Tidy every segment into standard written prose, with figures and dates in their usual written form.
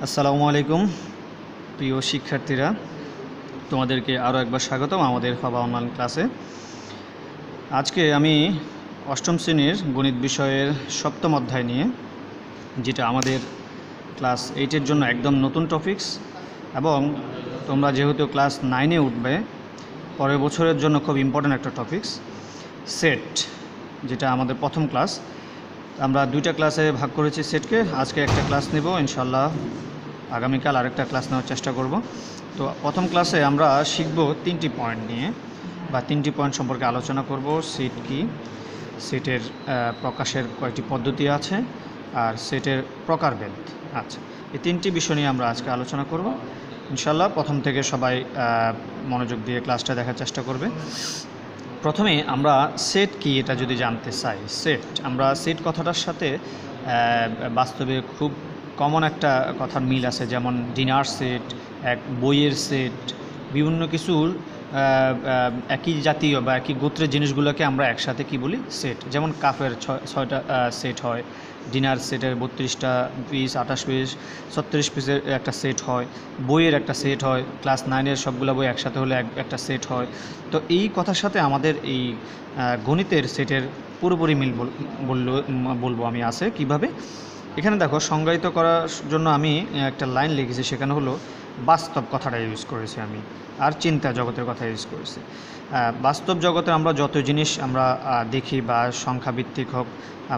আসসালামু আলাইকুম প্রিয় শিক্ষার্থীরা, তোমাদেরকে আরও একবার স্বাগতম আমাদের ফাবা অনলাইন ক্লাসে। আজকে আমি অষ্টম শ্রেণীর গণিত বিষয়ের সপ্তম অধ্যায় নিয়ে, যেটা আমাদের ক্লাস 8-এর জন্য একদম নতুন টপিকস, এবং তোমরা যেহেতু ক্লাস 9-এ উঠবে, পরের বছরের জন্য খুব ইম্পর্ট্যান্ট একটা টপিকস সেট, যেটা আমাদের প্রথম ক্লাস। আমরা দুইটা ক্লাসে ভাগ করেছি সেটকে। আজকে একটা ক্লাস নেব, ইনশাল্লাহ আগামীকাল আরেকটা ক্লাস নেওয়ার চেষ্টা করব। তো প্রথম ক্লাসে আমরা শিখব 3টি পয়েন্ট নিয়ে, বা 3টি পয়েন্ট সম্পর্কে আলোচনা করব। সেট কি, সেটের প্রকাশের কয়েকটি পদ্ধতি আছে, আর সেটের প্রকারভেদ। আচ্ছা, এই 3টি বিষয় নিয়ে আমরা আজকে আলোচনা করব ইনশাল্লাহ। প্রথম থেকে সবাই মনোযোগ দিয়ে ক্লাসটা দেখার চেষ্টা করবে। প্রথমে আমরা সেট কি এটা যদি জানতে চাই, আমরা সেট কথাটার সাথে বাস্তবে খুব কমন একটা কথার মিল আছে, যেমন ডিনার সেট, এক বইয়ের সেট, বিভিন্ন কিছুর একই জাতীয় বা একই গোত্রের জিনিসগুলোকে আমরা একসাথে কি বলি, সেট। যেমন কাপের 6টা সেট হয়, ডিনার সেটের 32টা পিস, 28 পিস, 36 পিসের একটা সেট হয়, বইয়ের একটা সেট হয়, ক্লাস 9-এর সবগুলো বই একসাথে হলে একটা সেট হয়। তো এই কথার সাথে আমাদের এই গণিতের সেটের পুরোপুরি মিল বলবো আমি আছে কিভাবে। এখানে দেখো, সংজ্ঞায়িত করার জন্য আমি একটা লাইন লিখেছি, সেখানে হলো বাস্তব কথাটা ইউজ করেছি আমি, আর চিন্তা জগতের কথা ইউজ করেছি। বাস্তব জগতে আমরা যত জিনিস আমরা দেখি, বা সংখ্যাভিত্তিক হোক,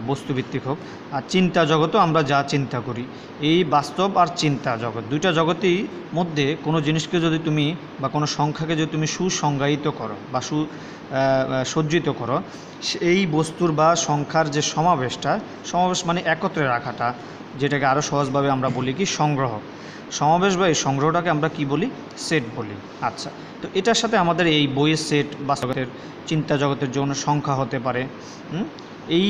বস্তুভিত্তিক হোক, আর চিন্তা জগতেও আমরা যা চিন্তা করি, এই বাস্তব আর চিন্তা জগৎ, দুইটা জগতেই মধ্যে কোনো জিনিসকে যদি তুমি, বা কোনো সংখ্যাকে যদি তুমি সুসংজ্ঞায়িত করো বা সজ্জিত করো, এই বস্তুর বা সংখ্যার যে সমাবেশ মানে একত্রে রাখাটা, যেটাকে আরও সহজভাবে আমরা বলি কি, সমাবেশ বা এই সংগ্রহটাকে আমরা কি বলি, সেট বলি। আচ্ছা, তো এটার সাথে আমাদের এই বইয়ের সেট, বাস্তবের চিন্তা জগতের জন্য সংখ্যা হতে পারে। এই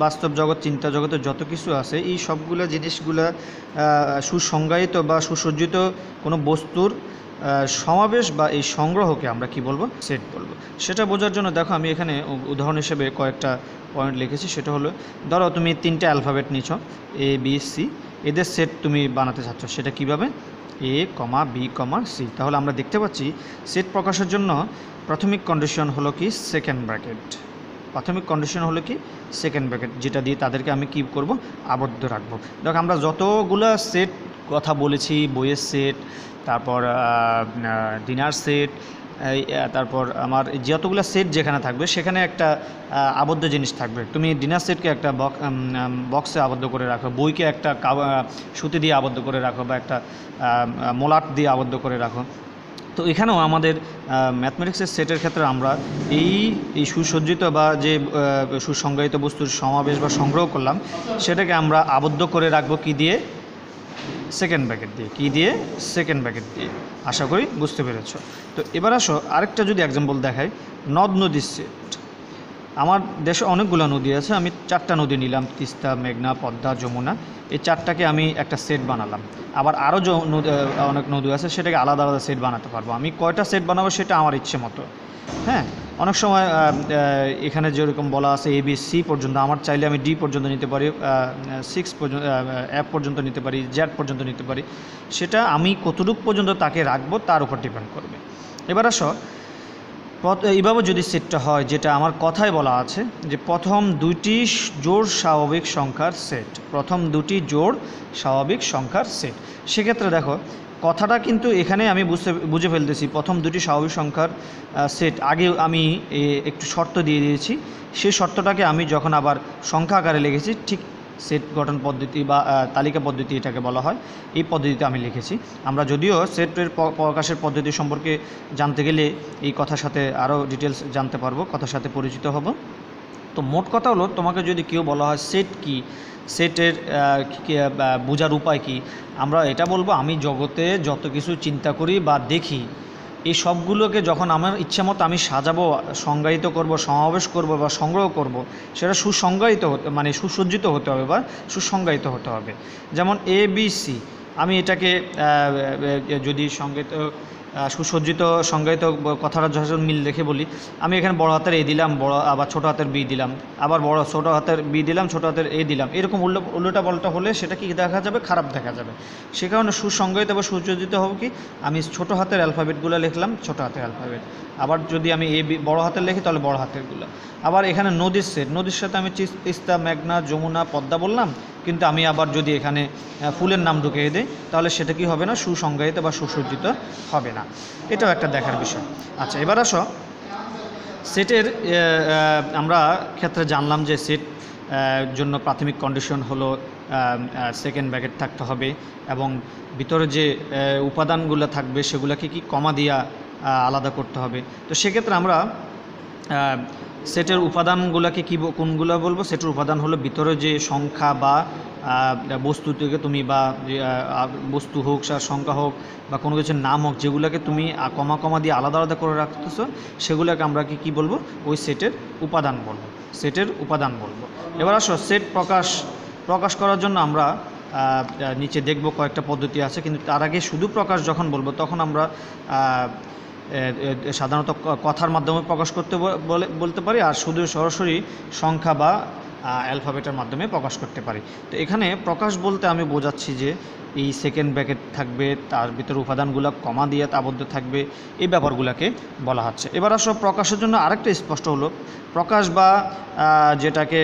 বাস্তব জগৎ, চিন্তা জগতের যত কিছু আছে, এই সবগুলো জিনিসগুলা সুসংজ্ঞায়িত বা সুসজ্জিত কোনো বস্তুর সমাবেশ বা এই সংগ্রহকে আমরা কি বলবো, সেট বলবো। সেটা বোঝার জন্য দেখো, আমি এখানে উদাহরণ হিসেবে কয়েকটা পয়েন্ট লিখেছি। সেটা হলো, ধরো তুমি 3টে অ্যালফাবেট নিছ, এ বি সি, এদের সেট তুমি বানাতে চাচ্ছ। সেটা কিভাবে, এ কমা বি কমা সি। তাহলে আমরা দেখতে পাচ্ছি সেট প্রকাশের জন্য প্রাথমিক কন্ডিশন হলো কি, সেকেন্ড ব্র্যাকেট। প্রাথমিক কন্ডিশন হলো কি, সেকেন্ড ব্র্যাকেট, যেটা দিয়ে তাদেরকে আমি কি করব, আবদ্ধ রাখবো। দেখো, আমরা যতগুলো সেট কথা বলেছি, বইয়ের সেট, তারপর ডিনার সেট, তারপর আমার যতগুলো সেট যেখানে থাকবে, সেখানে একটা আবদ্ধ জিনিস থাকবে। তুমি ডিনার সেটকে একটা বক্সে আবদ্ধ করে রাখো, বইকে একটা সুতি দিয়ে আবদ্ধ করে রাখো, বা একটা মোলাট দিয়ে আবদ্ধ করে রাখো। তো এখানেও আমাদের ম্যাথমেটিক্সের সেটের ক্ষেত্রে আমরা এই সুসজ্জিত বা যে সুসংজ্ঞায়িত বস্তুর সমাবেশ বা সংগ্রহ করলাম, সেটাকে আমরা আবদ্ধ করে রাখবো কি দিয়ে, সেকেন্ড ব্র্যাকেট দিয়ে। কি দিয়ে, সেকেন্ড ব্র্যাকেট দিয়ে। আশা করি বুঝতে পেরেছ। তো এবার আসো আরেকটা যদি এক্সাম্পল দেখাই, নদ নদীর সেট। আমার দেশে অনেকগুলো নদী আছে, আমি 4টা নদী নিলাম, তিস্তা, মেঘনা, পদ্মা, যমুনা। এই 4টাকে আমি একটা সেট বানালাম। আবার আরও অনেক নদী আছে, সেটাকে আলাদা আলাদা সেট বানাতে পারবো। আমি কয়টা সেট বানাবো সেটা আমার ইচ্ছে মতো। হ্যাঁ, অনেক সময় এখানে যেরকম বলা আছে এ বি সি পর্যন্ত, আমার চাইলে আমি ডি পর্যন্ত নিতে পারি, 6 পর্যন্ত, এফ পর্যন্ত নিতে পারি, জেড পর্যন্ত নিতে পারি। সেটা আমি কতটুকু পর্যন্ত তাকে রাখবো তার উপর ডিপেন্ড করবে। এবার আসো, এইভাবে যদি সেটটা হয়, যেটা আমার কথায় বলা আছে যে প্রথম 2টি জোড় স্বাভাবিক সংখ্যার সেট, প্রথম 2টি জোড় স্বাভাবিক সংখ্যার সেট, সেক্ষেত্রে দেখো কথাটা কিন্তু এখানে আমি বুঝে ফেলতেছি প্রথম 2টি স্বাভাবিক সংখ্যার সেট। আগে আমি একটু শর্ত দিয়ে দিয়েছি, সেই শর্তটাকে আমি যখন আবার সংখ্যা আকারে লিখেছি, ঠিক সেট গঠন পদ্ধতি বা তালিকা পদ্ধতি এটাকে বলা হয়, এই পদ্ধতিতে আমি লিখেছি। আমরা যদিও সেটের প্রকাশের পদ্ধতি সম্পর্কে জানতে গেলে এই কথার সাথে আরও ডিটেলস জানতে পারবো, কথার সাথে পরিচিত হব। তো মোট কথা হলো, তোমাকে যদি কেউ বলা হয় সেট কি, সেটের বোঝার উপায় কি, আমরা এটা বলবো, আমি জগতে যত কিছু চিন্তা করি বা দেখি, এই সবগুলোকে যখন আমার ইচ্ছা মতো আমি সাজাবো, সংজ্ঞায়িত করব, সমাবেশ করব বা সংগ্রহ করব, সেটা সুসংজ্ঞায়িত হতে, মানে সুসজ্জিত হতে হবে বা সুসংজ্ঞায়িত হতে হবে। যেমন এ বি সি, আমি এটাকে যদি সংজ্ঞায়িত সুসজ্জিত সংজ্ঞায়িত কথাটা যখন মিল রেখে বলি, আমি এখানে বড় হাতের এ দিলাম, বড় আবার ছোটো হাতের বি দিলাম, আবার ছোটো হাতের বি দিলাম, ছোটো হাতের এ দিলাম, এরকম উল্টোটা পাল্টা হলে সেটা কি দেখা যাবে, খারাপ দেখা যাবে। সে কারণে সুসংজ্ঞায়িত বা সুসজ্জিত হবে কি, আমি ছোটো হাতের অ্যালফাবেটগুলো লিখলাম, ছোটো হাতের অ্যালফাবেট। আবার যদি আমি বড় হাতের লিখি তাহলে বড় হাতেরগুলো। আবার এখানে নদীর সেট, নদীর সাথে আমি তিস্তা, মেঘনা, যমুনা, পদ্মা বললাম, কিন্তু আমি আবার যদি এখানে ফুলের নাম ঢুকিয়ে দিই তাহলে সেটা কি হবে না, সুসংজ্ঞায়িত বা সুসজ্জিত হবে না। এটাও একটা দেখার বিষয়। আচ্ছা, এবার আসো সেটের আমরা ক্ষেত্রে জানলাম যে সেট জন্য প্রাথমিক কন্ডিশন হলো সেকেন্ড ব্র্যাকেট থাকতে হবে এবং ভিতরে যে উপাদানগুলো থাকবে সেগুলোকে কি কমা দিয়া আলাদা করতে হবে। তো সেক্ষেত্রে আমরা সেটের উপাদানগুলোকে কী কোনগুলো বলবো, সেটের উপাদান হলো ভিতরে যে সংখ্যা বা বস্তু থেকে তুমি বা বস্তু হোক, সংখ্যা হোক বা কোনো কিছুর নাম হোক, যেগুলোকে তুমি কমা কমা দিয়ে আলাদা আলাদা করে রাখতেছো সেগুলোকে আমরা কি বলবো, ওই সেটের উপাদান বলবো, সেটের উপাদান বলবো। এবার আসো সেট প্রকাশ করার জন্য আমরা নিচে দেখব কয়েকটা পদ্ধতি আছে, কিন্তু তার আগে শুধু প্রকাশ যখন বলবো তখন আমরা সাধারণত কথার মাধ্যমে প্রকাশ করতে বলতে পারি, আর শুধু সরাসরি সংখ্যা বা অ্যালফাবেটের মাধ্যমে প্রকাশ করতে পারি। তো এখানে প্রকাশ বলতে আমি বোঝাচ্ছি যে এই সেকেন্ড ব্র্যাকেট থাকবে, তার ভিতরে উপাদানগুলো কমা দিয়ে আবদ্ধ থাকবে, এই ব্যাপারগুলোকে বলা হচ্ছে। এবার আসো প্রকাশের জন্য আরেকটা স্পষ্ট হলো প্রকাশ বা যেটাকে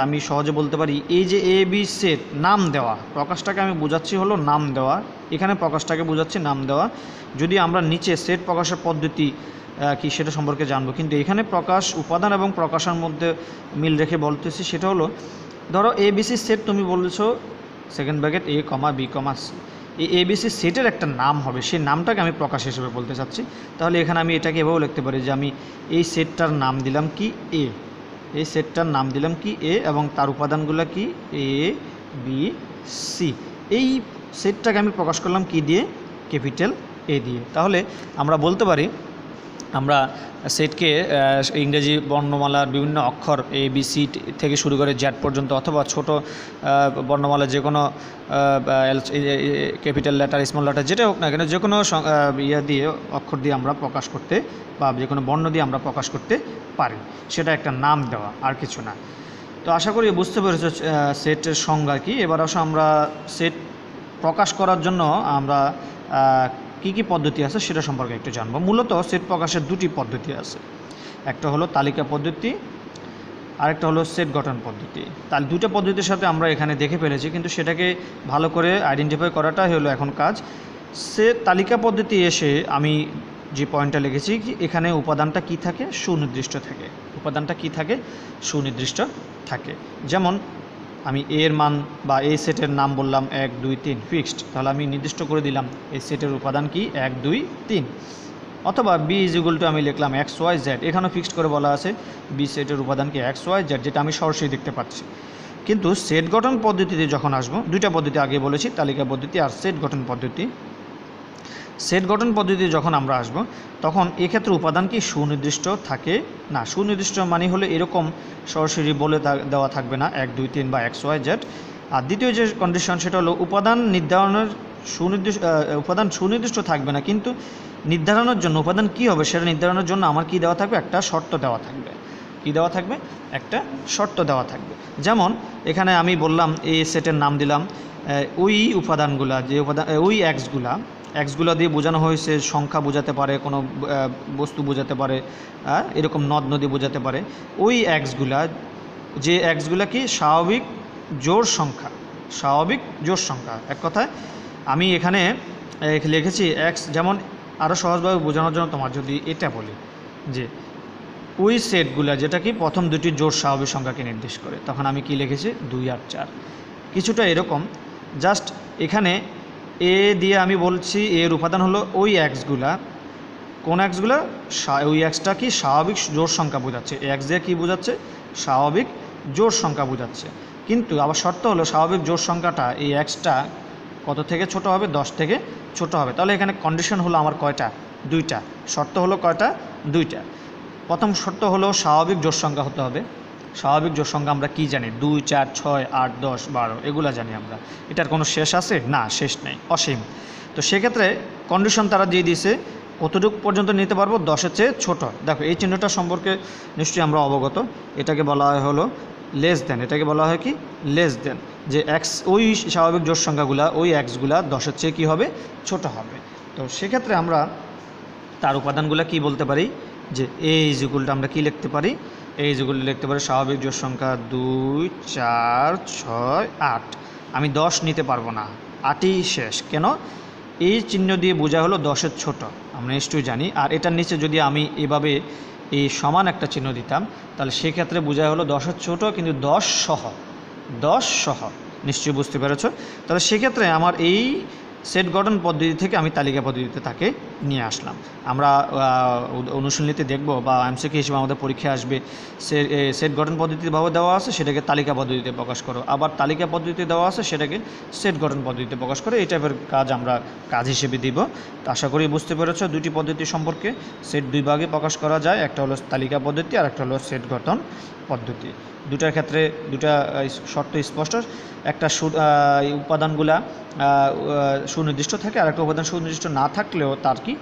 আমি সহজে বলতে পারি এই যে এ বি সেট নাম দেওয়া, প্রকাশটাকে আমি বোঝাচ্ছি হলো নাম দেওয়া, এখানে প্রকাশটাকে বোঝাচ্ছি নাম দেওয়া। যদি আমরা নিচে সেট প্রকাশের পদ্ধতি কি সেটা সম্পর্কে জানবো, কিন্তু এখানে প্রকাশ উপাদান এবং প্রকাশের মধ্যে মিল রেখে বলতেছি। সেটা হলো ধরো এবিসি সেট, তুমি বলেছো সেকেন্ড ব্র্যাকেট এ কমা বি কমা সি, এই এবিসি সেটের একটা নাম হবে, সেই নামটাকে আমি প্রকাশ হিসেবে বলতে চাচ্ছি। তাহলে এখানে আমি এটাকে এভাবেও লিখতে পারি যে আমি এই সেটটার নাম দিলাম কি এ, এই সেটটার নাম দিলাম কি এ এবং তার উপাদানগুলো কি এ বি সি। এই সেটটাকে আমি প্রকাশ করলাম কি দিয়ে, ক্যাপিটাল এ দিয়ে। তাহলে আমরা বলতে পারি আমরা সেটকে ইংরেজি বর্ণমালার বিভিন্ন অক্ষর এ বি সি থেকে শুরু করে জ্যাড পর্যন্ত, অথবা ছোট বর্ণমালা যে কোনো ক্যাপিটাল লেটার, স্মল লেটার, যেটা হোক না কেন, যে কোনো দিয়ে অক্ষর দিয়ে আমরা প্রকাশ করতে বা যে কোনো বর্ণ দিয়ে আমরা প্রকাশ করতে পারি, সেটা একটা নাম দেওয়া, আর কিছু না। তো আশা করি বুঝতে পেরেছো সেটের সংজ্ঞা কি। এবার আসো আমরা সেট প্রকাশ করার জন্য আমরা কী কী পদ্ধতি আছে সেটা সম্পর্কে একটু জানবো। মূলত সেট প্রকাশের দুটি পদ্ধতি আছে, একটা হলো তালিকা পদ্ধতি, আরেকটা হলো সেট গঠন পদ্ধতি। তাহলে দুটো পদ্ধতির সাথে আমরা এখানে দেখে ফেলেছি, কিন্তু সেটাকে ভালো করে আইডেন্টিফাই করাটাই হলো এখন কাজ। সেট তালিকা পদ্ধতি এসে আমি যে পয়েন্টটা লিখেছি কি এখানে উপাদানটা কি থাকে, সুনির্দিষ্ট থাকে, উপাদানটা কি থাকে, সুনির্দিষ্ট থাকে। যেমন আমি এর মান বা এই সেটের নাম বললাম 1 2 3 ফিক্সড, তাহলে আমি নির্দিষ্ট করে দিলাম এই সেটের উপাদান কি 1 2 3। অথবা বি ইজ ইকুয়াল টু আমি লিখলাম এক্স ওয়াই জেড, এখানেও ফিক্সড করে বলা আছে বি সেটের উপাদান কি এক্স ওয়াই জেড, যেটা আমি সরাসরি দেখতে পাচ্ছি। কিন্তু সেট গঠন পদ্ধতিতে যখন আসবো, দুইটা পদ্ধতি আগে বলেছি, তালিকা পদ্ধতি আর সেট গঠন পদ্ধতি। সেট গঠন পদ্ধতি যখন আমরা আসব তখন এক্ষেত্রে উপাদান কি সুনির্দিষ্ট থাকে না। সুনির্দিষ্ট মানে হলো এরকম সরাসরি বলে দেওয়া থাকবে না 1 2 3 বা এক্স ওয়াই জেড। আর দ্বিতীয় যে কন্ডিশন সেটা হলো উপাদান নির্ধারণের উপাদান সুনির্দিষ্ট থাকবে না, কিন্তু নির্ধারণের জন্য উপাদান কি হবে সেটা নির্ধারণের জন্য আমার কি দেওয়া থাকবে, একটা শর্ত দেওয়া থাকবে। কি দেওয়া থাকবে, একটা শর্ত দেওয়া থাকবে। যেমন এখানে আমি বললাম এই সেটের নাম দিলাম ওই উপাদানগুলা, যে উপাদান ওই এক্সগুলো দিয়ে বোঝানো হয়েছে, সংখ্যা বোঝাতে পারে, কোনো বস্তু বোঝাতে পারে, এরকম নদ নদী বোঝাতে পারে। ওই এক্সগুলা, যে এক্সগুলা কি স্বাভাবিক জোড় সংখ্যা, স্বাভাবিক জোড় সংখ্যা। এক কথায় আমি এখানে লিখেছি এক্স, যেমন আরও সহজভাবে বোঝানোর জন্য তোমার যদি এটা বলি যে ওই সেটগুলা যেটা কি প্রথম দুটি জোড় স্বাভাবিক সংখ্যাকে নির্দেশ করে, তখন আমি কি লিখেছি 2 আর 4, কিছুটা এরকম। জাস্ট এখানে এ দিয়ে আমি বলছি এর উপাদান হলো ওই এক্সগুলা, কোন এক্সগুলা, ওই এক্সটা কি স্বাভাবিক জোড় সংখ্যা বোঝাচ্ছে, এক্স দিয়ে কী বোঝাচ্ছে, স্বাভাবিক জোড় সংখ্যা বোঝাচ্ছে। কিন্তু আবার শর্ত হলো স্বাভাবিক জোড় সংখ্যাটা এই এক্সটা কত থেকে ছোট হবে, 10 থেকে ছোট হবে। তাহলে এখানে কন্ডিশন হলো আমার কয়টা, 2টা। শর্ত হলো কয়টা, 2টা। প্রথম শর্ত হলো স্বাভাবিক জোড় সংখ্যা হতে হবে। স্বাভাবিক জোড় সংখ্যা আমরা কি জানি, 2 4 6 8 10 12 এগুলা জানি আমরা। এটার কোনো শেষ আছে না, শেষ নেই, অসীম। তো সেক্ষেত্রে কন্ডিশন তারা দিয়ে দিয়েছে কতটুকু পর্যন্ত নিতে পারবো? 10-এর চেয়ে ছোট। দেখো এই চিহ্নটা সম্পর্কে নিশ্চয়ই আমরা অবগত। এটাকে বলা হয় হলো লেস দেন। এটাকে বলা হয় কি? Less than. যে এক্স, ওই স্বাভাবিক জোড় সংখ্যাগুলা, ওই এক্সগুলা 10-এর চেয়ে কী হবে? ছোট হবে। তো সেক্ষেত্রে আমরা তার উপাদানগুলো কি বলতে পারি? যে এই ইকুয়ালটা আমরা কি লিখতে পারি? এই ইকুয়াল লিখতে পারি স্বাভাবিক জোড় সংখ্যা 2, 4, 6, 8। আমি 10 নিতে পারবো না, 8ই শেষ। কেন? এই চিহ্ন দিয়ে বোঝা হলো 10-এর ছোট, আমরা নিশ্চয়ই জানি। আর এটার নিচে যদি আমি এভাবে এই সমান একটা চিহ্ন দিতাম, তাহলে সেক্ষেত্রে বোঝা হলো 10-এর ছোট কিন্তু 10 সহ। নিশ্চয়ই বুঝতে পেরেছ? তাহলে সেক্ষেত্রে আমার এই সেট গঠন পদ্ধতি থেকে আমি তালিকা পদ্ধতিতে তাকে নিয়ে আসলাম। আমরা অনুশীলনীতে দেখব বা এমসিকিউ হিসেবে আমাদের পরীক্ষায় আসবে, সেট গঠন পদ্ধতিভাবে দেওয়া আছে সেটাকে তালিকা পদ্ধতিতে প্রকাশ করো, আবার তালিকা পদ্ধতিতে দেওয়া আছে সেটাকে সেট গঠন পদ্ধতিতে প্রকাশ করো। এই টাইপের কাজ আমরা কাজ হিসেবে দিব। তো আশা করি বুঝতে পেরেছ দুটি পদ্ধতি সম্পর্কে। সেট দুই ভাগে প্রকাশ করা যায়, একটা হলো তালিকা পদ্ধতি আর একটা হলো সেট গঠন পদ্ধতি। দুটার ক্ষেত্রে দুটা শর্ত স্পষ্ট। একটা উপাদানগুলা সুনির্দিষ্ট থাকে, আর একটা উপাদান সুনির্দিষ্ট না থাকলেও তার কি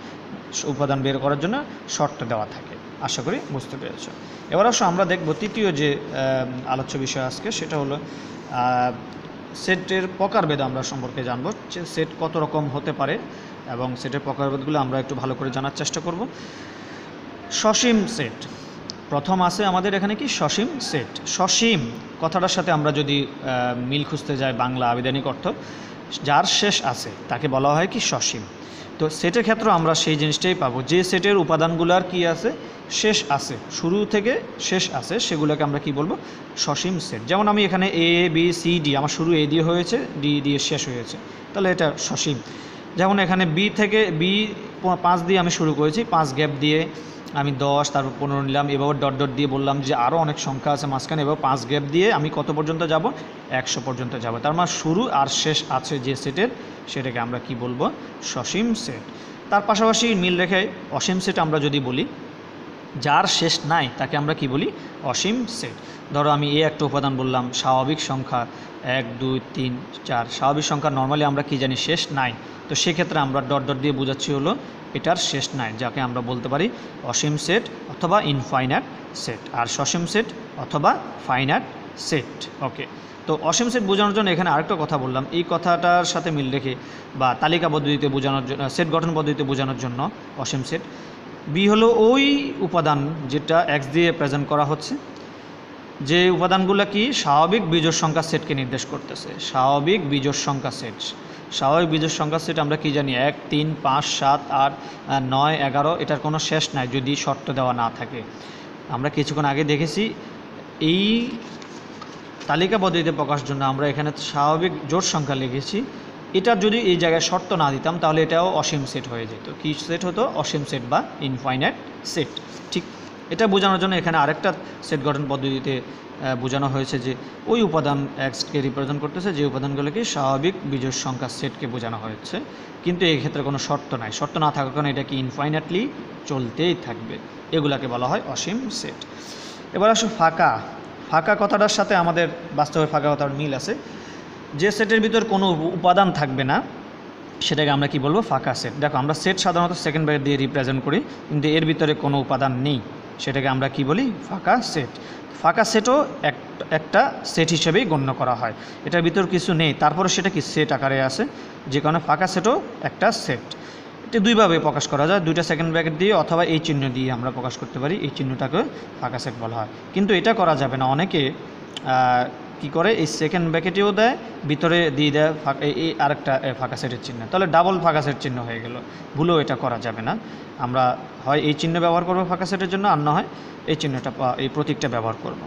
উপাদান বের করার জন্য শর্ত দেওয়া থাকে। আশা করি বুঝতে পেরেছ। এবার অবশ্য আমরা দেখব তৃতীয় যে আলোচ্য বিষয় আজকে, সেটা হলো সেটের প্রকারভেদ আমরা সম্পর্কে জানবো। সেট কত রকম হতে পারে এবং সেটের প্রকারভেদগুলো আমরা একটু ভালো করে জানার চেষ্টা করব। সসীম সেট প্রথম আছে আমাদের এখানে কি? সসীম সেট। সসীম কথাটার সাথে আমরা যদি মিল খুঁজতে যাই, বাংলা আবিধানিক অর্থ, যার শেষ আছে তাকে বলা হয় কি? সসীম। তো সেটের ক্ষেত্রে আমরা সেই জিনিসটাই পাবো, যে সেটের উপাদানগুলোর কি আছে? শেষ আছে, শুরু থেকে শেষ আছে, সেগুলোকে আমরা কি বলবো? সসীম সেট। যেমন আমি এখানে এ বি সি ডি, আমার শুরু এ দিয়ে হয়েছে, ডি দিয়ে শেষ হয়েছে, তাহলে এটা সসীম। যেমন এখানে বি 5 দিয়ে আমি শুরু করেছি, 5 গ্যাপ দিয়ে আমি 10, তারপর 15 নিলাম, এভাবে ডট ডট দিয়ে বললাম যে আরও অনেক সংখ্যা আছে মাঝখানে, এবার 5 গ্যাপ দিয়ে আমি কত পর্যন্ত যাব? 100 পর্যন্ত যাব। তার মানে শুরু আর শেষ আছে যে সেটের, সেটাকে আমরা কি বলবো? সসীম সেট। তার পাশাপাশি মিল রেখে অসীম সেট আমরা যদি বলি, যার শেষ নাই তাকে আমরা কি বলি? অসীম সেট। ধরো আমি একটা উপাদান বললাম, স্বাভাবিক সংখ্যা 1, 2, 3, 4। স্বাভাবিক সংখ্যা নর্মালি আমরা কি জানি? শেষ নাই। তো সেক্ষেত্রে আমরা ডট ডট দিয়ে বোঝাচ্ছি হলো এটার শেষ নাই, যাকে আমরা বলতে পারি অসীম সেট অথবা ইনফাইনাইট সেট, আর সসীম সেট অথবা ফাইনাইট সেট। ওকে, তো অসীম সেট বোঝানোর জন্য এখানে আরেকটা কথা বললাম, এই কথাটার সাথে মিল রেখে বা তালিকা পদ্ধতিতে বোঝানোর জন্য, সেট গঠন পদ্ধতিতে বোঝানোর জন্য অসীম সেট। বি হলো ওই উপাদান যেটা এক্স দিয়ে প্রেজেন্ট করা হচ্ছে, যে উপাদানগুলো কি? স্বাভাবিক বিজোড় সংখ্যা সেটকে নির্দেশ করতেছে। স্বাভাবিক বিজোড় সংখ্যা সেট। স্বাভাবিক বিজোড় সংখ্যা সেট আমরা কি জানি? 1, 3, 5, 7, 8, 9, 11, এটার কোনো শেষ নাই যদি শর্ত দেওয়া না থাকে। আমরা কিছুক্ষণ আগে দেখেছি এই তালিকা পদ্ধতিতে প্রকাশের জন্য আমরা এখানে স্বাভাবিক জোড় সংখ্যা লিখেছি, এটা যদি এই জায়গায় শর্ত না দিতাম তাহলে এটাও অসীম সেট হয়ে যেত। কি সেট হতো? অসীম সেট বা ইনফাইনাইট সেট। ঠিক এটা বোঝানোর জন্য এখানে আরেকটা সেট গঠন পদ্ধতিতে বোঝানো হয়েছে যে ওই উপাদান এক্সকে রিপ্রেজেন্ট করতেছে, যে উপাদানগুলোকে স্বাভাবিক বিজোড় সংখ্যা সেটকে বোঝানো হয়েছে, কিন্তু এই ক্ষেত্রে কোনো শর্ত নাই। শর্ত না থাকার কারণে এটা কি ইনফাইনাইটলি চলতেই থাকবে। এগুলাকে বলা হয় অসীম সেট। এবার আসো ফাঁকা। ফাঁকা কথাটার সাথে আমাদের বাস্তবে ফাঁকা কথার মিল আছে। যে সেটের ভিতর কোনো উপাদান থাকবে না সেটাকে আমরা কি বলবো? ফাঁকা সেট। দেখো আমরা সেট সাধারণত সেকেন্ড ব্র্যাকেট দিয়ে রিপ্রেজেন্ট করি, কিন্তু এর ভিতরে কোনো উপাদান নেই, সেটাকে আমরা কি বলি? ফাঁকা সেট। ফাঁকা সেটও একটা সেট হিসেবেই গণ্য করা হয়। এটার ভিতর কিছু নেই, তারপরে সেটা কি? সেট আকারে আছে, যে কারণে ফাঁকা সেটও একটা সেট। এটা দুইভাবে প্রকাশ করা যায়, দুইটা সেকেন্ড ব্র্যাকেট দিয়ে অথবা এই চিহ্ন দিয়ে আমরা প্রকাশ করতে পারি। এই চিহ্নটাকে ফাঁকা সেট বলা হয়। কিন্তু এটা করা যাবে না, অনেকে কি করে? এই সেকেন্ড ব্র্যাকেটেও দেয়, ভিতরে দিয়ে দেয় এই আরেকটা ফাঁকা সেটের চিহ্ন, তাহলে ডাবল ফাঁকা সেট চিহ্ন হয়ে গেল। ভুলেও এটা করা যাবে না। আমরা হয় এই চিহ্ন ব্যবহার করবো ফাঁকা সেটের জন্য, আর না হয় এই চিহ্নটা, এই প্রতীকটা ব্যবহার করব।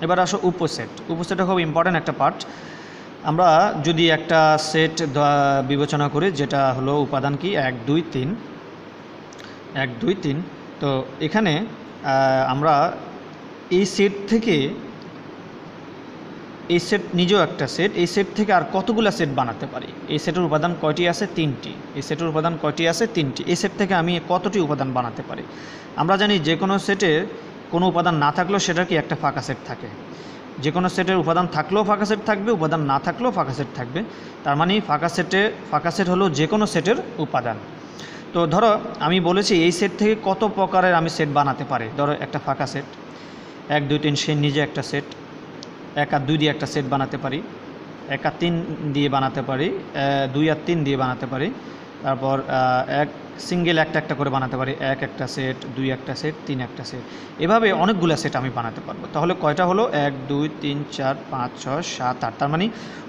এবার আসো উপসেট। উপসেটটা খুব ইম্পর্ট্যান্ট একটা পার্ট। আমরা যদি একটা সেট বিবেচনা করি, যেটা হলো উপাদান কি? 1, 2, 3, 1, 2, 3। তো এখানে আমরা এই সেট থেকে, এই সেট নিজেও একটা সেট, এই সেট থেকে আর কতগুলো সেট বানাতে পারি? এই সেটের উপাদান কয়টি আছে? 3টি। এই সেটের উপাদান কয়টি আছে? 3টি। এই সেট থেকে আমি কতটি উপাদান বানাতে পারি? আমরা জানি যে কোনো সেটে কোনো উপাদান না থাকলেও সেটার কি একটা ফাঁকা সেট থাকে। যে কোনো সেটের উপাদান থাকলেও ফাঁকা সেট থাকবে, উপাদান না থাকলেও ফাঁকা সেট থাকবে। তার মানে ফাঁকা সেট হলো যে কোনো সেটের উপাদান। তো ধরো আমি বলেছি এই সেট থেকে কত প্রকারের আমি সেট বানাতে পারি। ধরো একটা ফাঁকা সেট, 1 2 3 সে নিজে একটা সেট, 1 আর 2 দিয়ে একটা সেট বানাতে পারি, 1 আর 3 দিয়ে বানাতে পারি, 2 আর 3 দিয়ে বানাতে পারি, তারপর এক সিঙ্গেল একটা করে বানাতে পারি, 1 একটা সেট, 2 একটা সেট, 3 একটা সেট, এভাবে অনেকগুলো সেট আমি বানাতে পারবো। তাহলে কয়টা হলো? 1 2 3 4 5 6 7 8। তার মানে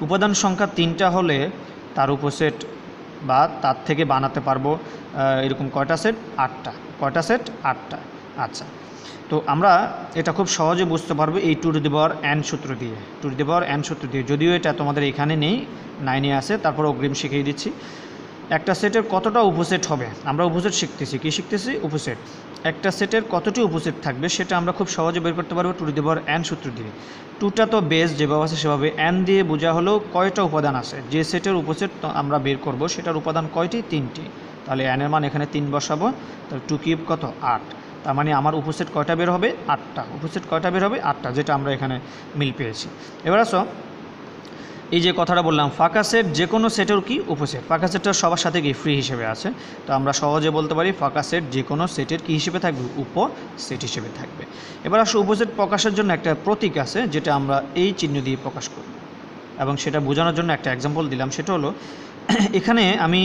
উপাদান সংখ্যা 3টা হলে তার উপসেট বা তার থেকে বানাতে পারবো এরকম কয়টা সেট? 8টা। কয়টা সেট? 8টা। আচ্ছা, তো আমরা এটা খুব সহজে বুঝতে পারবো এই two to the power n সূত্র দিয়ে, two to the power n সূত্র দিয়ে। যদিও এটা তোমাদের এখানে নেই, 9-এ আছে, তারপর অগ্রিম শিখিয়ে দিচ্ছি। একটা সেটের কতটা উপসেট হবে, আমরা উপসেট শিখতেছি। কি শিখতেছি? উপসেট। একটা সেটের কতটি উপসেট থাকবে সেটা আমরা খুব সহজে বের করতে পারবো two to the power n সূত্র দিয়ে। টুটা তো বেস যেভাবে আছে সেভাবে, n দিয়ে বোঝা হলো কয়টা উপাদান আছে। যে সেটের উপসেট আমরা বের করব সেটার উপাদান কয়টি? 3টি। তাহলে n এর মান এখানে 3 বসাবো, তাহলে 2 কিউব কত? 8। তার মানে আমার উপসেট কয়টা বের হবে? 8টা। উপসেট কয়টা বের হবে? 8টা, যেটা আমরা এখানে মিল পেয়েছি। এবার আসো, এই যে কথাটা বললাম, ফাঁকা সেট যে কোনো সেটের কি উপসেট। ফাঁকা সেটটা সবার সাথে কি ফ্রি হিসেবে আছে, তো আমরা সহজে বলতে পারি ফাঁকা সেট যে কোনো সেটের কি হিসেবে থাকবে? উপসেট হিসেবে থাকবে। এবার আসো, উপসেট প্রকাশের জন্য একটা প্রতীক আছে যেটা আমরা এই চিহ্ন দিয়ে প্রকাশ করব, এবং সেটা বোঝানোর জন্য একটা এক্সাম্পল দিলাম। সেটা হলো এখানে আমি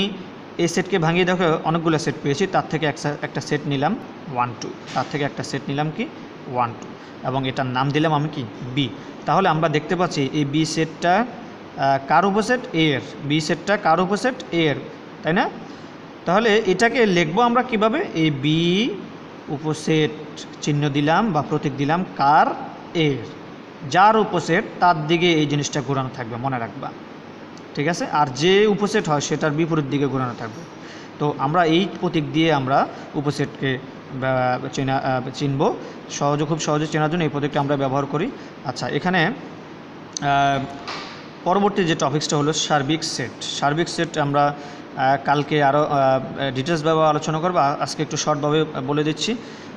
এই সেটকে ভাঙিয়ে দেখো অনেকগুলো সেট পেয়েছি, তার থেকে একটা সেট নিলাম 1 2, তার থেকে একটা সেট নিলাম কি 1 2, এবং এটার নাম দিলাম আমি কি বি। তাহলে আমরা দেখতে পাচ্ছি এই বি সেটটা কার উপসেট? এ এর। বি সেটটা কার উপসেট? এ এর, তাই না? তাহলে এটাকে লিখবো আমরা কিভাবে? এই বি উপসেট চিহ্ন দিলাম বা প্রতীক দিলাম কার? এর। যার উপসেট তার দিকে এই জিনিসটা ঘোরানো থাকবে, মনে রাখবা, ঠিক আছে? আর যে উপসেট হয় সেটার বিপরীত দিকে ঘোরানো থাকবে। তো আমরা এই প্রতীক দিয়ে আমরা উপসেটকে চিনব। খুব সহজে চেনার জন্য এই প্রতীকটা আমরা ব্যবহার করি। আচ্ছা, এখানে পরবর্তী যে টপিক্সটা হলো সার্বিক সেট। সার্বিক সেট আমরা কালকে আরও ডিটেলসভাবে আলোচনা করব, আজকে একটু শর্টভাবে বলে দিচ্ছি।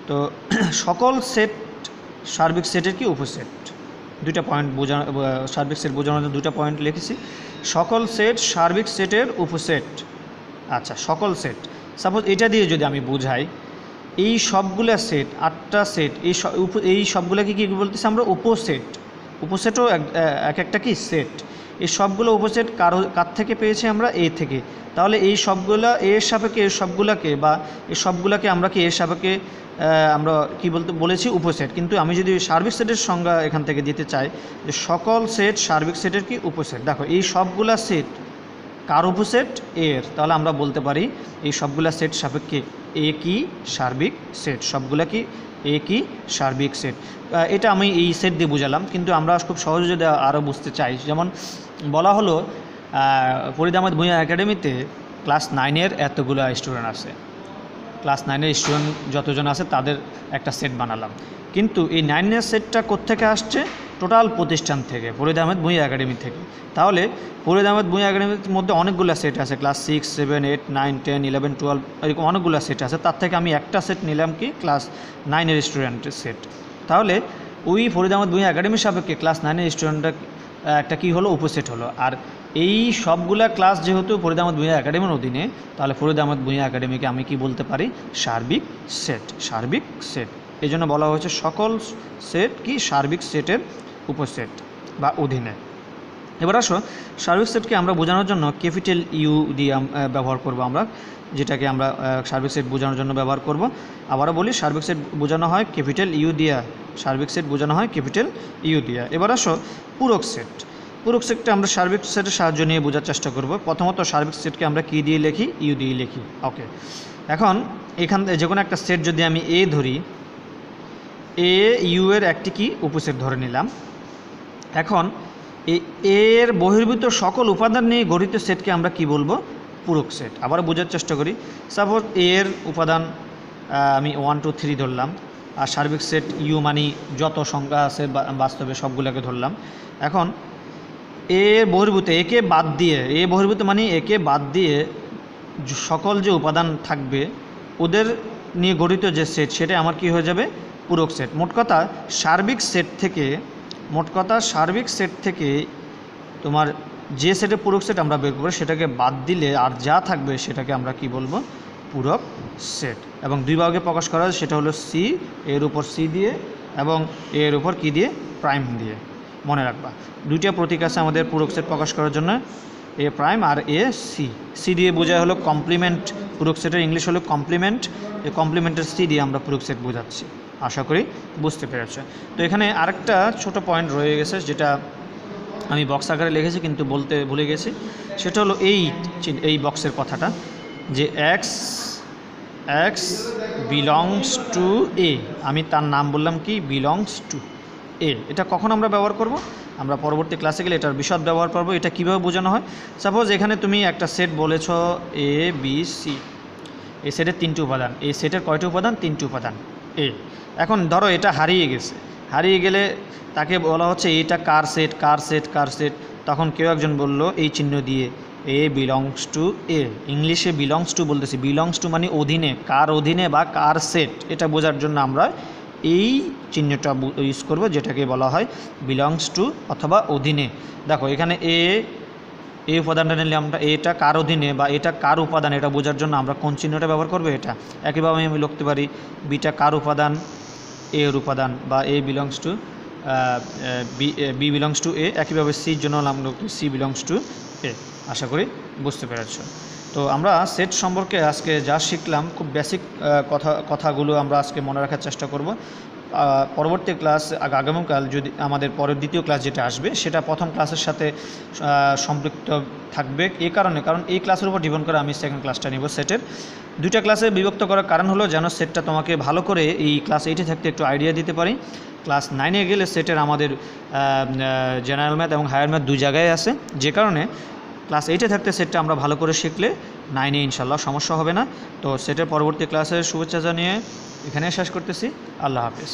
তো সকল সেট সার্বিক সেটের কি উপসেট, 2টা পয়েন্ট বোঝানো, সার্বিক সেট বোঝানোর জন্য 2টা পয়েন্ট লিখেছি। সকল সেট সার্বিক সেটের উপসেট। আচ্ছা, সকল সেট, সাপোজ এটা দিয়ে যদি আমি বোঝাই এই সবগুলা সেট, 8টা সেট, এই সবগুলোকে কী বলতেছি আমরা? উপসেট। উপসেটও এক একটা কি সেট। এই সবগুলো উপসেট কার থেকে পেয়েছি আমরা? এ থেকে। তাহলে এই সবগুলা এর সাপেক্ষে এর সবগুলাকে, বা এই সবগুলাকে আমরা কি এর সাপেক্ষে আমরা কি বলেছি? উপসেট। কিন্তু আমি যদি সার্বিক সেটের সংজ্ঞা এখান থেকে দিতে চাই যে সকল সেট সার্বিক সেটের কি উপসেট। দেখো এই সবগুলা সেট কার উপসেট? এর। তাহলে আমরা বলতে পারি এই সবগুলা সেট সাপেক্ষে এ কি সার্বিক সেট, সবগুলা কি এ কি সার্বিক সেট। এটা আমি এই সেট দিয়ে বুঝালাম, কিন্তু আমরা খুব সহজে যদি আরও বুঝতে চাই, যেমন বলা হলো ফরিদ আহমেদ ভূঁইয়া একাডেমিতে ক্লাস 9-এর এতগুলো স্টুডেন্ট আছে, ক্লাস 9-এর স্টুডেন্ট যতজন আছে তাদের একটা সেট বানালাম, কিন্তু এই 9-এর সেটটা কোত্থেকে আসছে? টোটাল প্রতিষ্ঠান থেকে, ফরিদ আহমেদ ভূঁইয়া একাডেমি থেকে। তাহলে ফরিদ আহমেদ ভূঁইয়া একাডেমির মধ্যে অনেকগুলো সেট আছে, ক্লাস 6 7 8 9 10 11 12 এরকম অনেকগুলো সেট আছে। তার থেকে আমি একটা সেট নিলাম কি ক্লাস 9-এর স্টুডেন্টের সেট। তাহলে ওই ফরিদ আহমেদ ভূঁইয়া একাডেমির সাপেক্ষে ক্লাস 9-এর স্টুডেন্টটা একটা কি হলো? উপসেট হলো। আর এই সবগুলা ক্লাস যেহেতু ফরিদ আহমেদ ভূঁইয়া একাডেমির অধীনে, তাহলে ফরিদ আহমেদ ভূঁইয়া একাডেমিকে আমি কি বলতে পারি? সার্বিক সেট। সার্বিক সেট, এই জন্য বলা হয়েছে সকল সেট কি সার্বিক সেটের উপসেট বা অধীনে। এবার আসো, সার্বিক সেটকে আমরা বোঝানোর জন্য ক্যাপিটাল ইউ দিয়ে ব্যবহার করব আমরা, যেটাকে আমরা সার্বিক সেট বোঝানোর জন্য ব্যবহার করব। আবারও বলি, সার্বিক সেট বোঝানো হয় ক্যাপিটাল ইউ দিয়া, সার্বিক সেট বোঝানো হয় ক্যাপিটাল ইউ দিয়া। এবার আসো পূরক সেট। পূরক সেটটা আমরা সার্বিক সেটের সাহায্য নিয়ে বোঝার চেষ্টা করব। প্রথমত সার্বিক সেটকে আমরা কী দিয়ে লিখি? ইউ দিয়ে লিখি। ওকে, এখন এখান থেকে যে কোনো একটা সেট যদি আমি এ ধরি, এ ইউ এর একটি কি উপসেট ধরে নিলাম। এখন এর বহির্ভূত সকল উপাদান নিয়ে গঠিত সেটকে আমরা কি বলবো? পূরক সেট। আবার বোঝার চেষ্টা করি, সাপোজ এর উপাদান আমি 1 2 3 ধরলাম, আর সার্বিক সেট ইউ মানি যত সংখ্যা আছে বাস্তবে সবগুলোকে ধরলাম। এখন এর বহির্ভূত একে বাদ দিয়ে, এ বহির্ভূত মানে একে বাদ দিয়ে সকল যে উপাদান থাকবে ওদের নিয়ে গঠিত যে সেট, সেটা আমার কি হয়ে যাবে? পূরক সেট। মোট কথা সার্বিক সেট থেকে তোমার যে সেটে পূরক সেট আমরা বের করবো সেটাকে বাদ দিলে আর যা থাকবে সেটাকে আমরা কি বলবো? পূরক সেট, এবং দুই ভাগে প্রকাশ করা হয়, সেটা হলো সি এর উপর সি দিয়ে এবং এর উপর কি দিয়ে, প্রাইম দিয়ে। মনে রাখবা দুইটা প্রতীক আছে আমাদের পূরক সেট প্রকাশ করার জন্য, এ প্রাইম আর এ সি। সি দিয়ে বোঝায় হলো কমপ্লিমেন্ট, পূরক সেটের ইংলিশ হলো কমপ্লিমেন্ট, এই কমপ্লিমেন্টের সি দিয়ে আমরা পূরক সেট বোঝাচ্ছি। আশা করি বুঝতে পেরেছে। তো এখানে আরেকটা ছোট পয়েন্ট রয়ে গেছে, যেটা আমি বক্স আকারে লিখেছি কিন্তু বলতে ভুলে গেছি, সেটা হলো এই বক্সের কথাটা, যে এক্স বিলংস টু এ, আমি তার নাম বললাম কি, বিলংস টু এ। এটা কখন আমরা ব্যবহার করব, আমরা পরবর্তী ক্লাসে গেলে এটার বিশদ ব্যবহার করব। এটা কীভাবে বোঝানো হয়, সাপোজ এখানে তুমি একটা সেট বলেছ এ বি সি, এই সেটের 3টি উপাদান, এই সেটের কয়টি উপাদান, 3টি উপাদান এ। এখন ধরো এটা হারিয়ে গেছে, হারিয়ে গেলে তাকে বলা হচ্ছে এটা কার সেট, কার সেট, কার সেট। তখন কেউ একজন বলল এই চিহ্ন দিয়ে, এ বিলংস টু এ। ইংলিশে বিলংস টু বলতেছি, বিলংস টু মানে অধীনে, কার অধীনে বা কার সেট, এটা বোঝার জন্য আমরা এই চিহ্নটা ইউজ করব, যেটাকে বলা হয় বিলংস টু অথবা অধীনে। দেখো এখানে এই উপাদানটা নিলে আমরা এটা কার অধীনে বা এটা কার উপাদান, এটা বোঝার জন্য আমরা কোন চিহ্নটা ব্যবহার করব, এটা। একইভাবে আমি লিখতে পারি বিটা কার উপাদান, এ এর উপাদান, বা A belongs to B belongs to A. একইভাবে সির জন্য আমরা সি বিলংস টু এ। আশা করি বুঝতে পেরেছ। তো আমরা সেট সম্পর্কে আজকে যা শিখলাম, খুব বেসিক কথাগুলো আমরা আজকে মনে রাখার চেষ্টা করব। পরবর্তী ক্লাস আগামীকাল যদি আমাদের পরের দ্বিতীয় ক্লাস যেটা আসবে, সেটা প্রথম ক্লাসের সাথে সম্পৃক্ত থাকবে। কারণ এই ক্লাসের উপর ডিপেন্ড করে আমি সেকেন্ড ক্লাসটা নিব সেটের। দুইটা ক্লাসে বিভক্ত করার কারণ হলো যেন সেটটা তোমাকে ভালো করে এই ক্লাস 8-এ থাকতে একটু আইডিয়া দিতে পারি। ক্লাস 9-এ গেলে সেটের আমাদের জেনারেল ম্যাথ এবং হায়ার ম্যাথ দুই জায়গায় আছে, যে কারণে ক্লাস 8-এ থাকতে সেটটা আমরা ভালো করে শিখলে 9-এ ইনশাল্লাহ সমস্যা হবে না। তো সেটের পরবর্তী ক্লাসের শুভেচ্ছা জানিয়ে এখানে শেষ করতেছি। আল্লাহ হাফেজ।